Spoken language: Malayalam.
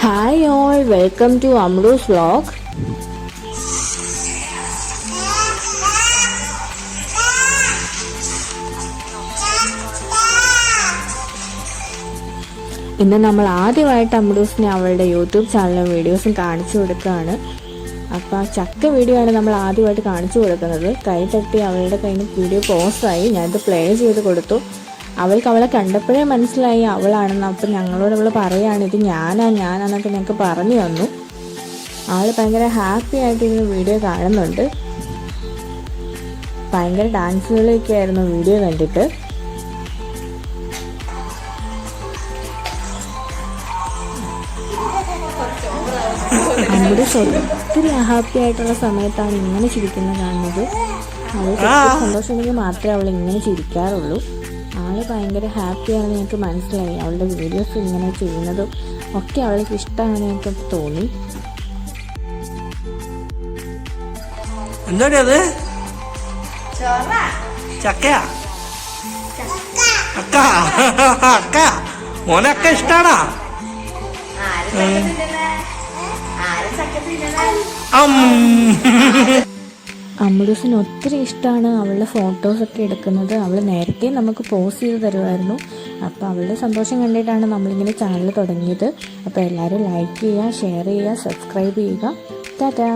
Hi all, welcome to Amru's vlog. ഇന്ന് നമ്മൾ ആദ്യമായിട്ട് അമ്രൂസിനെ അവളുടെ യൂട്യൂബ് ചാനലും വീഡിയോസും കാണിച്ചു കൊടുക്കുകയാണ്. അപ്പോൾ ആ ചക്ക വീഡിയോ ആണ് നമ്മൾ ആദ്യമായിട്ട് കാണിച്ചു കൊടുക്കുന്നത്. കൈ തട്ടി അവളുടെ കയ്യിൽ നിന്ന് വീഡിയോ പോസ്റ്റായി. ഞാനിത് പ്ലേ ചെയ്ത് കൊടുത്തു. അവൾക്ക് അവളെ കണ്ടപ്പോഴേ മനസ്സിലായി അവളാണെന്ന്. അപ്പം ഞങ്ങളോട് അവൾ പറയുകയാണ് ഇത് ഞാനാന്നൊക്കെ ഞങ്ങൾക്ക് പറഞ്ഞു തന്നു. അവൾ ഭയങ്കര ഹാപ്പി ആയിട്ട് ഇന്ന് വീഡിയോ കാണുന്നുണ്ട്. ഭയങ്കര ഡാൻസുകളൊക്കെ ആയിരുന്നു വീഡിയോ കണ്ടിട്ട്. അമ്രൂസ് ഒത്തിരി ഹാപ്പി ആയിട്ടുള്ള സമയത്താണ് ഇങ്ങനെ ചിരിക്കുന്നത് കാണുന്നത്. അവൾക്ക് സന്തോഷമുണ്ടെങ്കിൽ മാത്രമേ അവൾ ഇങ്ങനെ ചിരിക്കാറുള്ളൂ. ആള് ഭയങ്കര ഹാപ്പിയാണെന്ന് എനിക്ക് മനസ്സിലായി. അവളുടെ വീഡിയോസ് ഇങ്ങനെ ചെയ്യുന്നതും ഒക്കെ അവൾക്ക് ഇഷ്ടമാണെന്ന് എനിക്ക് തോന്നി. എന്താടി അത്? ചക്കയാ? അക്ക അക്ക മോനക്ക ഇഷ്ടാണാ? അമ്രൂസിന് ഒത്തിരി ഇഷ്ടമാണ് അവളുടെ ഫോട്ടോസൊക്കെ എടുക്കുന്നത്. അവൾ നേരത്തെ നമുക്ക് പോസ്റ്റ് ചെയ്ത് തരുമായിരുന്നു. അപ്പോൾ അവളുടെ സന്തോഷം കണ്ടിട്ടാണ് നമ്മളിങ്ങനെ ചാനൽ തുടങ്ങിയത്. അപ്പോൾ എല്ലാവരും ലൈക്ക് ചെയ്യുക, ഷെയർ ചെയ്യുക, സബ്സ്ക്രൈബ് ചെയ്യുക. ടാറ്റാ.